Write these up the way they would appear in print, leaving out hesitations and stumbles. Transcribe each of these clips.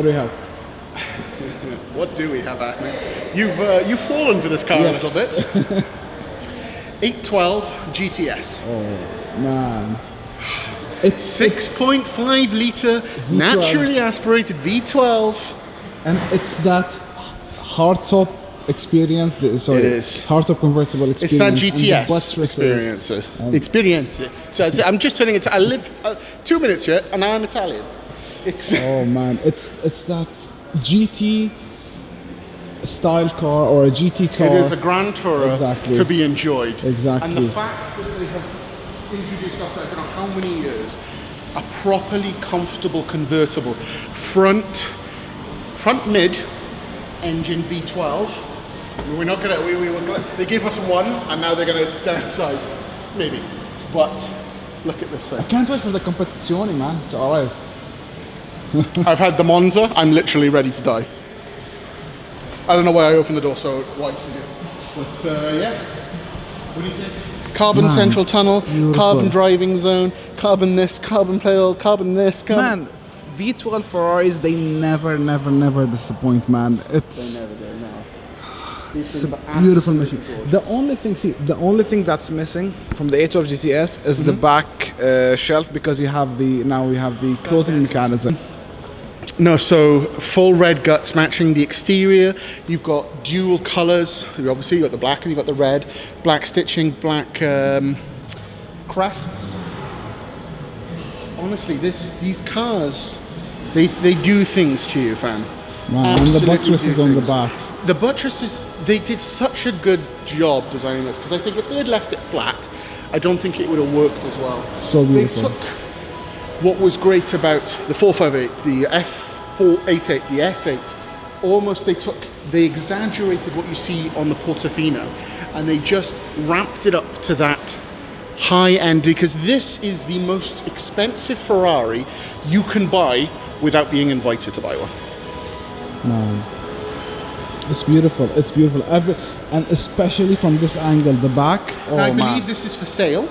What do we have? What do we have, Ahmed? You've fallen for this car a little bit. 812 GTS. Oh man. It's 6.5 litre naturally aspirated V12. And it's that hardtop experience. Sorry, it is. Hardtop convertible experience. It's that GTS experience. Experience. So I'm just telling it. I live 2 minutes here, and I'm Italian. It's. Oh man, it's that GT style car or a GT car. It is a Grand Tourer to be enjoyed. Exactly. And the fact that they have introduced after I don't know how many years a properly comfortable convertible front mid engine V12. We're not gonna. They gave us one, and now they're gonna downsize, maybe. But look at this thing. I can't wait for the competizione, man, to arrive. I've had the Monza. I'm literally ready to die. I don't know why I opened the door so wide for you, but yeah. What do you think? Carbon central tunnel, beautiful. Carbon driving zone, carbon this, carbon pale, carbon this. Man, V12 Ferraris, they never disappoint, man. They never do, no. It's a beautiful machine. The only thing that's missing from the 812 GTS is the back shelf, because we have the closing mechanism. No, so full red guts matching the exterior. You've got dual colours. Obviously, you've got the black and you've got the red. Black stitching, black crests. Honestly, these cars, they do things to you, fam. Wow, and the buttress is on the back. The buttresses, they did such a good job designing this, because I think if they had left it flat, I don't think it would have worked as well. So beautiful. They took what was great about the 458, the F488, the F8, they exaggerated what you see on the Portofino, and they just ramped it up to that high end, because this is the most expensive Ferrari you can buy without being invited to buy one. Man, it's beautiful. It's beautiful. And especially from this angle, the back. Oh, now, I believe this is for sale.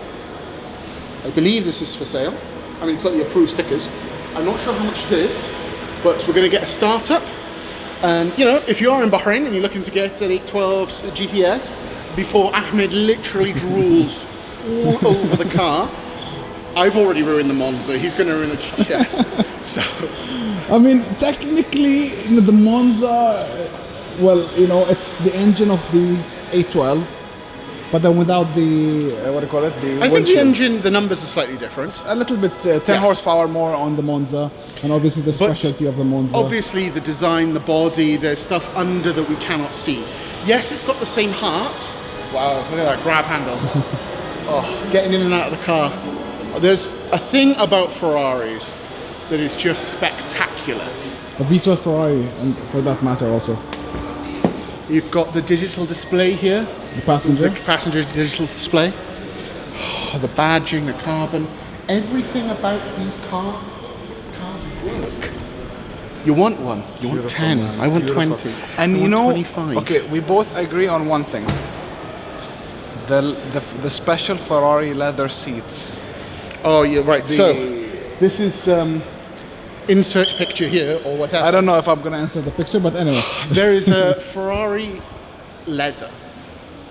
I mean, it's got the approved stickers. I'm not sure how much it is, but we're going to get a startup. And you know, if you are in Bahrain and you're looking to get an 812 GTS before Ahmed literally drools all over the car, I've already ruined the Monza. He's going to ruin the GTS. So, I mean, technically, the Monza, well, it's the engine of the 812. But then without the, what do you call it? I think the engine, the numbers are slightly different. A little bit, 10 horsepower more on the Monza, and obviously the specialty of the Monza. Obviously the design, the body, there's stuff under that we cannot see. Yes, it's got the same heart. Wow, look at that, grab handles. Getting in and out of the car. There's a thing about Ferraris that is just spectacular. A V12 Ferrari, and for that matter also. You've got the digital display here. The passenger? The passenger's digital display. The badging, the carbon. Everything about these cars work. You want one. You want 10. Man. I want 20. And I want 25. Okay, we both agree on one thing. The special Ferrari leather seats. Oh, you're right. So, this is... insert picture here or whatever. I don't know if I'm going to insert the picture, but anyway. There is a Ferrari leather,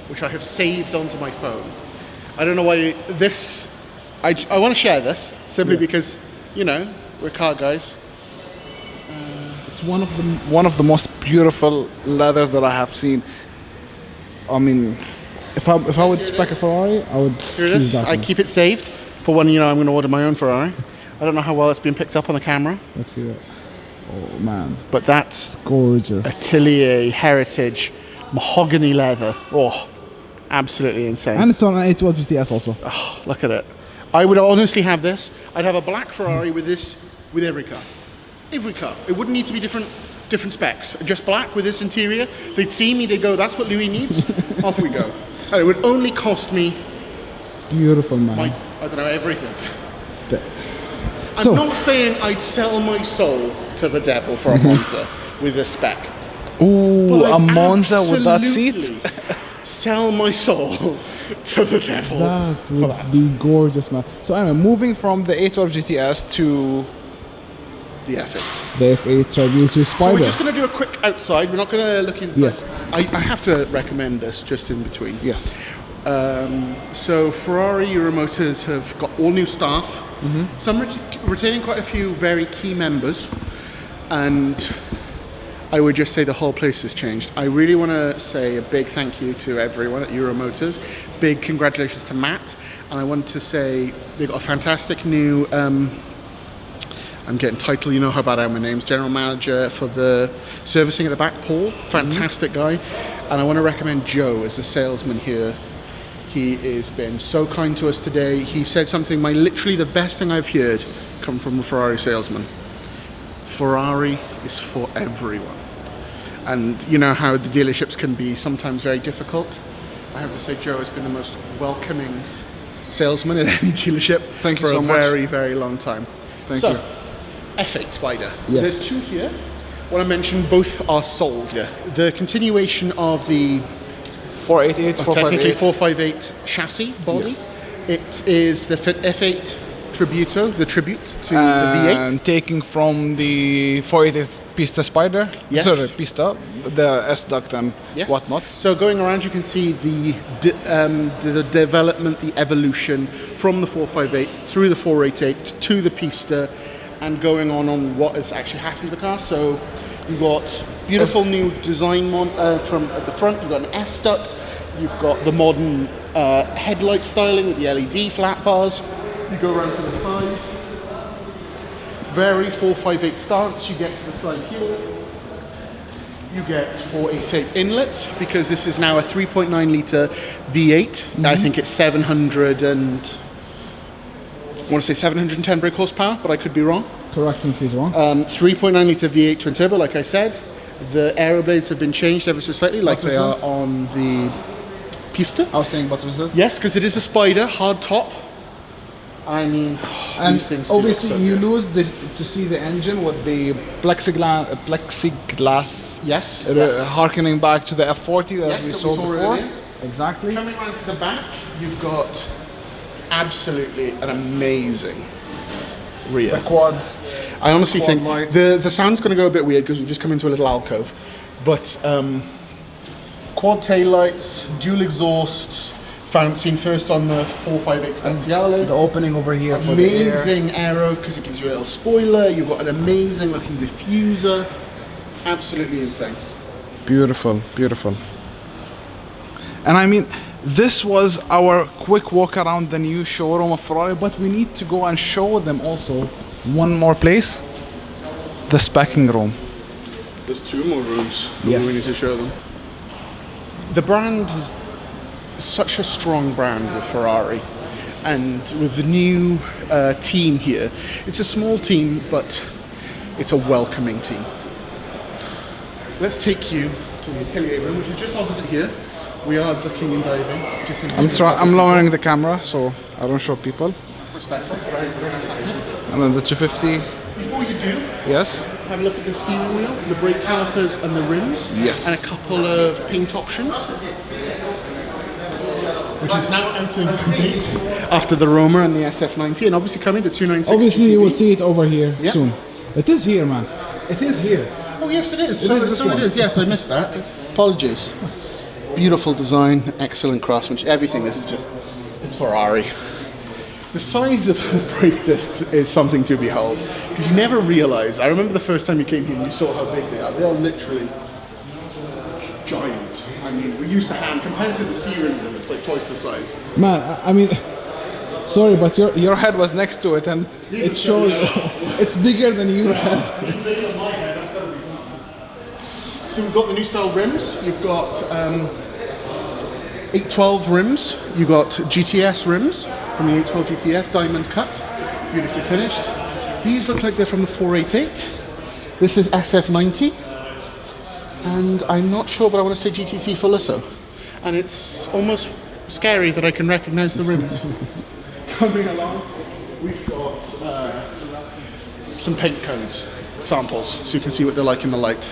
which I have saved onto my phone. I don't know why this... I want to share this, simply because, we're car guys. It's one of the most beautiful leathers that I have seen. I mean, if I would spec a Ferrari, I would choose that one. I keep it saved for when, I'm going to order my own Ferrari. I don't know how well it's been picked up on the camera. Let's see that. Oh man. But that's gorgeous. Atelier heritage mahogany leather. Oh, absolutely insane. And it's on an 812 GTS also. Oh, look at it. I would honestly have this. I'd have a black Ferrari with this, with every car. Every car. It wouldn't need to be different specs. Just black with this interior. They'd see me, they'd go, that's what Louis needs. Off we go. And it would only cost me... Beautiful, man. Everything. I'm not saying I'd sell my soul to the devil for a Monza with this spec. Ooh, a Monza with that seat? Sell my soul to the devil. That would be gorgeous, man. So anyway, moving from the 812 GTS to the F8. The F8 tribute to So Spider. we're just going to do a quick outside. We're not going to look inside. Yes. I have to recommend this just in between. Yes. So Ferrari Euromotors have got all new staff. Some retaining quite a few very key members, and I would just say the whole place has changed. I really want to say a big thank you to everyone at Euromotors. Big congratulations to Matt, and I want to say they've got a fantastic new. I'm getting title, you know how bad I am with names. General manager for the servicing at the back, Paul. Fantastic guy. And I want to recommend Joe as a salesman here. He has been so kind to us today. He said something, literally the best thing I've heard come from a Ferrari salesman. Ferrari is for everyone. And you know how the dealerships can be sometimes very difficult. I have to say Joe has been the most welcoming salesman at any dealership Thank you for so a much. very, very long time. Thank so, you. F8 Spider. Yes. There's two here. What I mentioned, both are sold. Yeah. The continuation of the 488, technically 458. 458 chassis body. Yes. It is the F8 Tributo, the tribute to the V8. And taking from the 488 Pista Spider. Yes. Sorry, Pista, the S-duct and Yes. whatnot. So going around, you can see the development, the evolution from the 458 through the 488 to the Pista, and going on what has actually happened to the car. So you've got beautiful new design from at the front. You've got an S-duct. You've got the modern headlight styling with the LED flat bars. You go around to the side. Very 458 stance. You get to the side here. You get 488 inlets because this is now a 3.9 litre V8. I think it's 710 brake horsepower, but I could be wrong. Correct me if he's wrong. 3.9 litre V8 twin turbo, like I said. The aero blades have been changed ever so slightly, like they are on the Pista. I was saying butter resist. Yes, because it is a Spider, hard top. I mean, And these things do look obviously so you good. lose this to see the engine with the plexiglass Yes, harkening back to the F40 Yes, as we that saw before. earlier. Exactly. Coming around to the back, you've got absolutely an amazing rear. The quad. I honestly quad think lights. the sound's going to go a bit weird because we've just come into a little alcove, but quad taillights, dual exhausts, seen first on the 458 Speziale. The opening over here for the air. Amazing aero because it gives you a little spoiler. You've got an amazing looking diffuser. Absolutely insane. Beautiful, beautiful. And I mean, this was our quick walk around the new showroom of Ferrari, but we need to go and show them also one more place, the speccing room. There's two more rooms. Yes. We need to show them. The brand is such a strong brand with Ferrari, and with the new team here, it's a small team, but it's a welcoming team. Let's take you to the atelier room, which is just opposite here. We are ducking and diving. Just I'm lowering the camera so I don't show people. Respectful, very, very nice happening. And then the 250. Before you do, Yes. have a look at the steering wheel, the brake calipers and the rims. Yes. And a couple of paint options. Which is now out of date after the Roma and the SF90, and obviously coming to 296 Obviously, GTV. you will see it over here Yeah. soon. It is here, man. It is here. Oh yes, it is. It is this So one. it is. Yes, I missed that. Apologies. Beautiful design, excellent craftsmanship. Everything. This is just—it's Ferrari. The size of the brake discs is something to behold because you never realise. I remember the first time you came here and you saw how big they are. They are literally giant. I mean, we used to hand compared to the steering wheel. It's like twice the size. Man, I mean, sorry, but your head was next to it, and it shows it's bigger than your head. Even bigger than my head. That's gotta be something. So we've got the new style rims. You've got 812 rims. You've got GTS rims from the 812 GTS, diamond cut, beautifully finished. These look like they're from the 488. This is SF90. And I'm not sure, but I want to say GTC Felisso. And it's almost scary that I can recognize the rims. Coming along, we've got some paint codes, samples, so you can see what they're like in the light.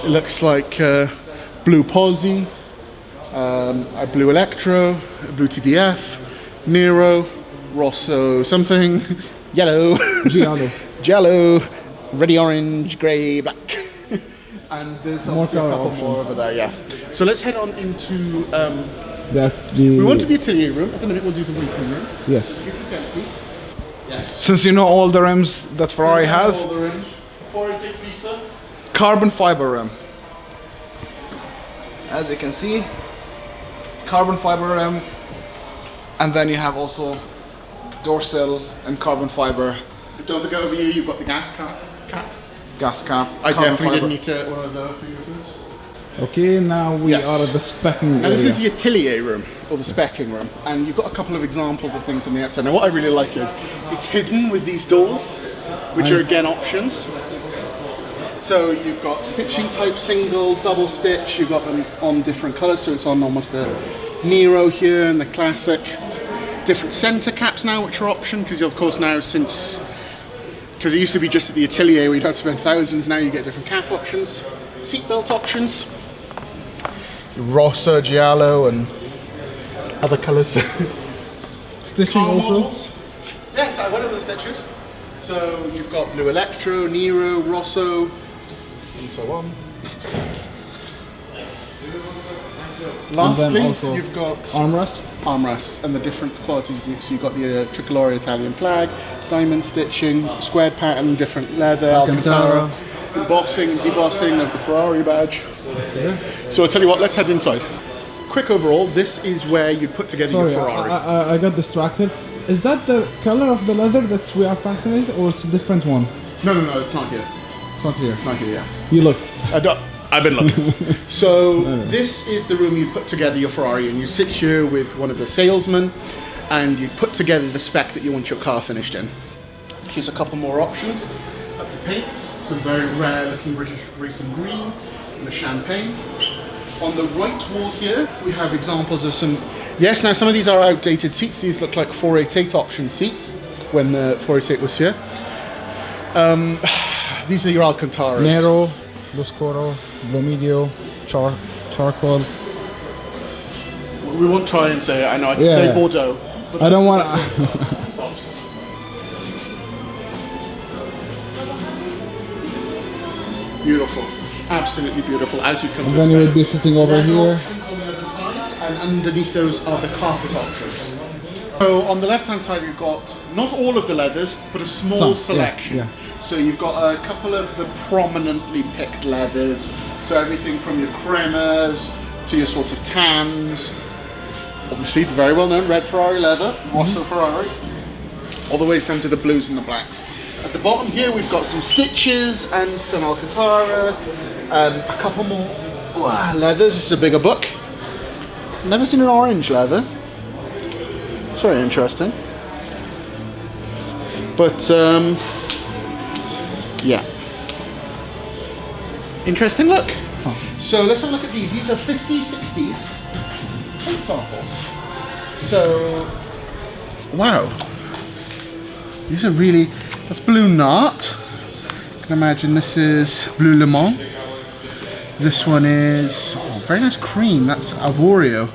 It looks like blue Pozzi, a blue Electro, a blue TDF, Nero, Rosso something, yellow, Giallo. jello, ready orange, grey, black. And there's More obviously a colour couple options. more over there, yeah. So let's head on into, We we went to the atelier room. At the minute we'll do the waiting room. Yes. This is empty. Yes. Since you know all the rims that Ferrari has, All the rims. 488 pista. carbon fiber rim. As you can see, carbon fiber rim, and then you have also door sill and carbon fiber. Don't forget over here you've got the gas cap. Gas cap. I carbon definitely fiber. didn't need one of the fingerprints. Okay, now we Yes. are at the specking Now area. this is the atelier room, or the specking room, and you've got a couple of examples of things on the outside. Now what I really like is, it's hidden with these doors, which are again options. So you've got stitching type single, double stitch, you've got them on different colours, so it's on almost a Nero here and the classic. Different centre caps now, which are option, because of course now since, because it used to be just at the atelier where you'd have to spend thousands, now you get different cap options, seatbelt options. Rossa, Giallo, and other colours. Stitching Car also. models. Yes, I went over the stitches. So you've got Blue Electro, Nero, Rosso, and so on. Lastly, also you've got Armrest. armrests and the different qualities. So you've got the tricolore Italian flag, diamond stitching, squared pattern, different leather, Alcantara, embossing, debossing of the Ferrari badge. Yeah. So I'll tell you what, let's head inside. Quick overall, this is where you'd put together Sorry, your Ferrari. I got distracted. Is that the color of the leather that we are fascinated, or it's a different one? No, it's not here. It's not here. It's not here, yeah. You looked. I've been looking. So this is the room you put together your Ferrari, and you sit here with one of the salesmen, and you put together the spec that you want your car finished in. Here's a couple more options of the paints. Some very rare looking British racing green and the champagne. On the right wall here, we have examples of some. Yes, now some of these are outdated seats. These look like 488 option seats when the 488 was here. These are your Alcantaras. Nero, Boscoro, Blomedio, Charcoal. We won't try and say it. I know I can Yeah. say Bordeaux. But I don't want. that's where it stops. Beautiful, absolutely beautiful. As you come And to then you would expect. be sitting over Leather here. options on the other side, and underneath those are the carpet options. So on the left-hand side, you've got not all of the leathers, but a small Some, selection. yeah. So you've got a couple of the prominently picked leathers. So everything from your cremas to your sorts of tans. Obviously, the very well-known red Ferrari leather, Rosso Ferrari, all the way down to the blues and the blacks. At the bottom here, we've got some stitches and some Alcantara, a couple more leathers. This is a bigger book. Never seen an orange leather. It's very interesting. But, yeah. Interesting look. Huh. So let's have a look at these. These are 50s, 60s paint samples. So, wow. These are really, that's Blue Nart. I can imagine this is Blue Le.M.E. This one is, very nice cream. That's Avorio.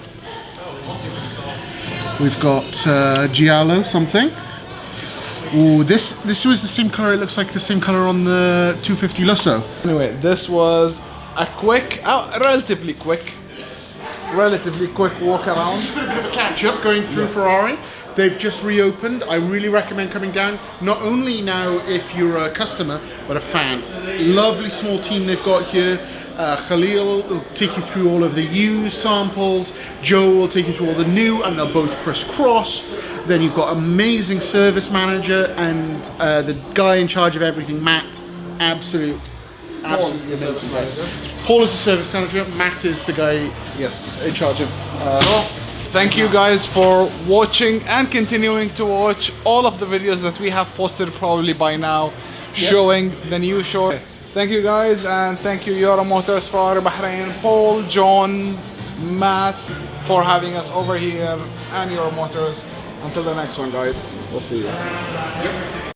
We've got Giallo something. Oh, this was the same color. It looks like the same color on the 250 Lusso. Anyway, this was a quick, relatively quick walk around. Just a bit of a catch up going through Ferrari. They've just reopened. I really recommend coming down. Not only now if you're a customer, but a fan. Lovely small team they've got here. Khalil will take you through all of the used samples. Joe will take you through all the new, and they'll both crisscross. Then you've got amazing service manager and the guy in charge of everything, Matt. Absolutely amazing guy. Paul is the service manager. Matt is the guy Yes. in charge of. So, thank you guys for watching and continuing to watch all of the videos that we have posted probably by now, showing the new show. Thank you guys, and thank you Euro Motors, Ferrari Bahrain, Paul, John, Matt for having us over here, and Euro Motors. Until the next one, guys, we'll see you.